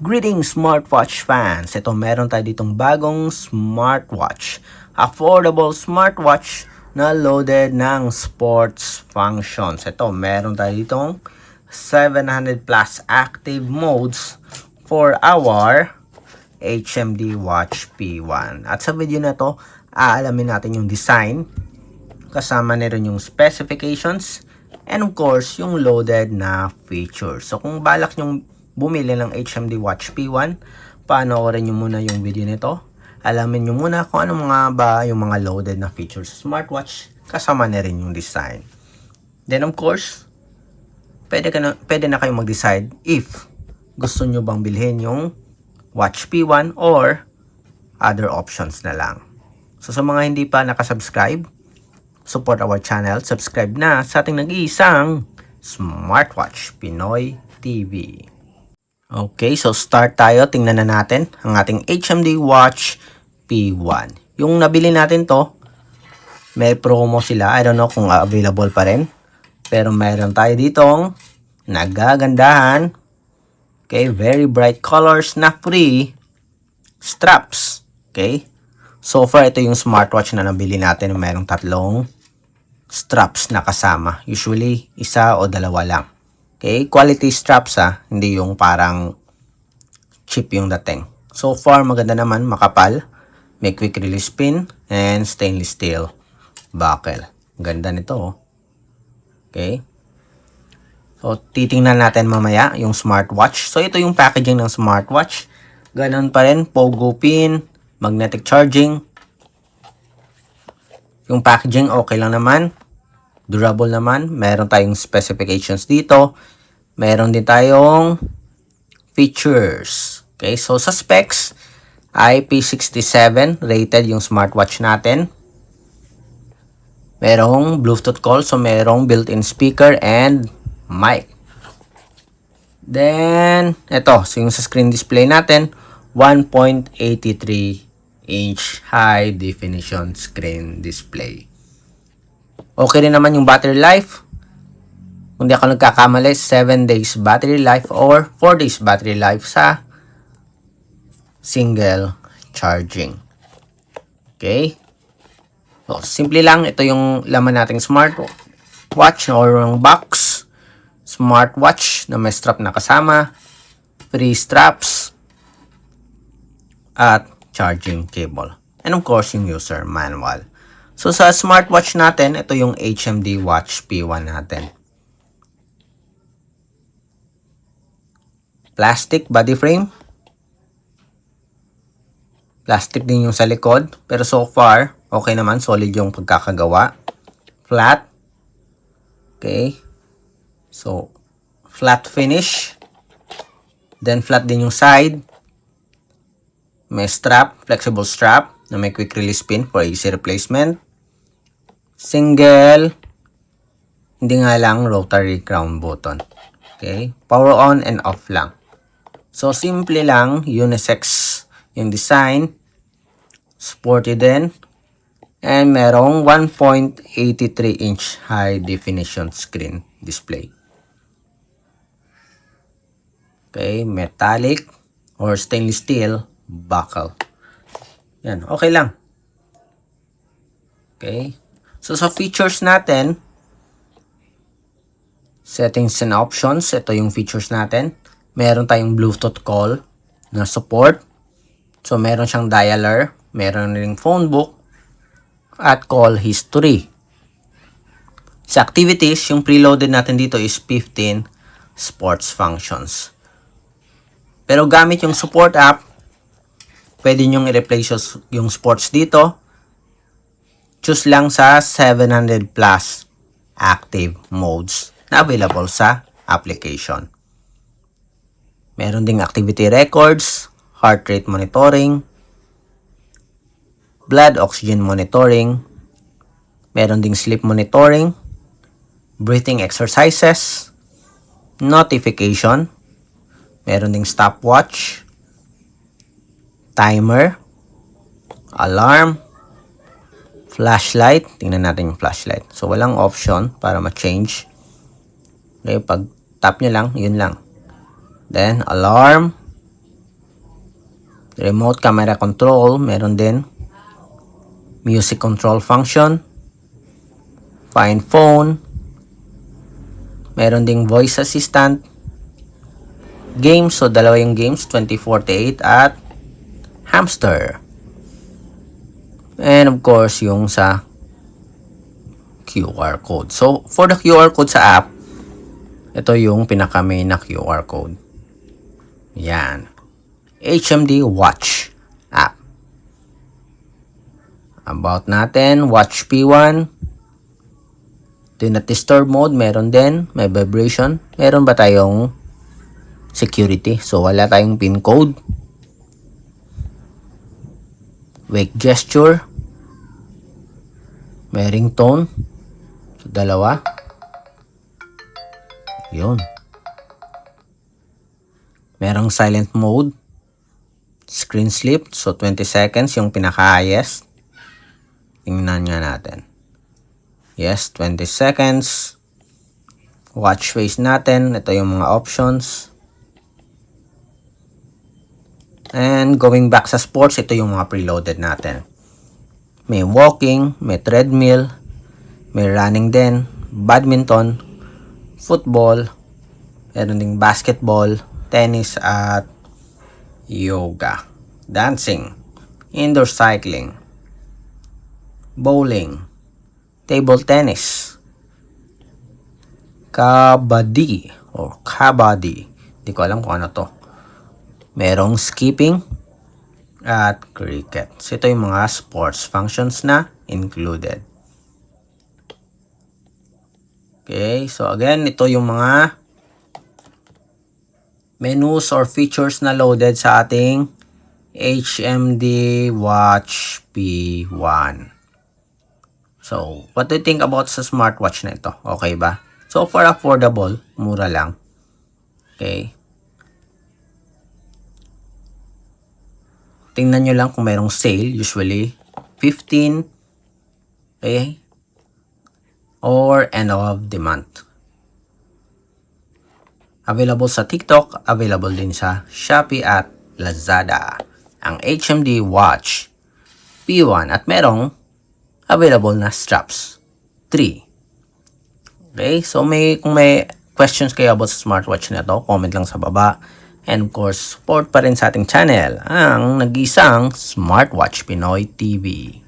Greetings smartwatch fans! Ito meron tayo ditong bagong smartwatch. Affordable smartwatch na loaded ng sports functions. Ito meron tayo ditong 700 plus active modes for our HMD Watch P1. At sa video na to, aalamin natin yung design, kasama na rin yung specifications, and of course, yung loaded na features. So kung balak nyong bumili ng HMD Watch P1, panoorin nyo muna yung video nito. Alamin nyo muna kung ano mga ba yung mga loaded na features sa smartwatch, kasama na rin yung design. Then of course, pwede na kayong mag-decide if gusto nyo bang bilhin yung Watch P1 or other options na lang. So sa mga hindi pa nakasubscribe, support our channel, subscribe na sa ating nag-iisang Smartwatch Pinoy TV. Okay, so start tayo. Tingnan na natin ang ating HMD Watch P1. Yung nabili natin to, may promo sila. I don't know kung available pa rin. Pero mayroon tayo ditong nagagandahan. Okay, very bright colors na free straps. Okay, so far ito yung smartwatch na nabili natin. Mayroong tatlong straps na kasama. Usually, isa o dalawa lang. Okay, quality straps hindi yung parang cheap yung dating. So far, maganda naman, makapal. May quick release pin and stainless steel buckle. Ganda nito. Okay. So, titingnan natin mamaya yung smartwatch. So, ito yung packaging ng smartwatch. Ganon pa rin, pogo pin, magnetic charging. Yung packaging, okay lang naman. Durable naman. Meron tayong specifications dito. Meron din tayong features. Okay, so sa specs, IP67 rated yung smartwatch natin. Merong Bluetooth call, so merong built-in speaker and mic. Then, ito, so yung sa screen display natin, 1.83 inch high definition screen display. Okay rin naman yung battery life. Kung di ako nagkakamali, 7 days battery life or 4 days battery life sa single charging. Okay? So, simple lang. Ito yung laman nating smartwatch or yung box. Smartwatch na may strap na kasama. Free straps. At charging cable. And of course, yung user manual. So, sa smartwatch natin, ito yung HMD Watch P1 natin. Plastic body frame. Plastic din yung sa likod. Pero so far, okay naman. Solid yung pagkakagawa. Flat. Okay. So, flat finish. Then, flat din yung side. May strap. Flexible strap na may quick release pin for easy replacement. Single, hindi nga lang rotary crown button. Okay, power on and off lang. So, simple lang, unisex yung design. Sporty din. And merong 1.83 inch high definition screen display. Okay, metallic or stainless steel buckle. Yan, okay lang. Okay. So, sa features natin, settings and options, ito yung features natin. Meron tayong Bluetooth call na support. So, meron siyang dialer, meron ring phone book, at call history. Sa activities, yung preloaded natin dito is 15 sports functions. Pero gamit yung support app, pwede nyong i-replace yung sports dito. Choose lang sa 700 plus active modes na available sa application. Meron ding activity records, heart rate monitoring, blood oxygen monitoring, meron ding sleep monitoring, breathing exercises, notification, meron ding stopwatch, timer, alarm, flashlight. Tingnan natin yung flashlight. So, walang option para ma-change. Okay, pag tap nyo lang, yun lang. Then, alarm, Remote camera control, meron din. Music control function. Find phone. Meron ding voice assistant. Games, so dalawa yung games, 2048 at Hamster. And of course, yung sa QR code. So, for the QR code sa app, ito yung pinaka-main na QR code. Yan. HMD Watch app. About natin, Watch P1. Do not disturb mode, meron din. May vibration. Meron ba tayong security? So, wala tayong pin code. Wake gesture. May ringtone. So, dalawa. Yun. Merong silent mode. Screen sleep. So, 20 seconds yung pinaka-highest. Tingnan nga natin. Yes, 20 seconds. Watch face natin. Ito yung mga options. And going back sa sports, ito yung mga preloaded natin. May walking, may treadmill, may running din, badminton, football, meron ding basketball, tennis at yoga, dancing, indoor cycling, bowling, table tennis, kabaddi or kabaddi. Hindi ko alam kung ano to. Merong skipping at cricket. So, ito yung mga sports functions na included. Okay, so again, ito yung mga menus or features na loaded sa ating HMD Watch P1. So, what do you think about sa smartwatch na ito? Okay ba? So, for affordable, mura lang. Okay. Tingnan nyo lang kung mayroong sale, usually 15, okay, or end of the month. Available sa TikTok, available din sa Shopee at Lazada. Ang HMD Watch P1 at merong available na straps 3. Okay, so kung may questions kayo about sa smartwatch na to, comment lang sa baba. And of course, support pa rin sa ating channel, ang nag-iisang Smartwatch Pinoy TV.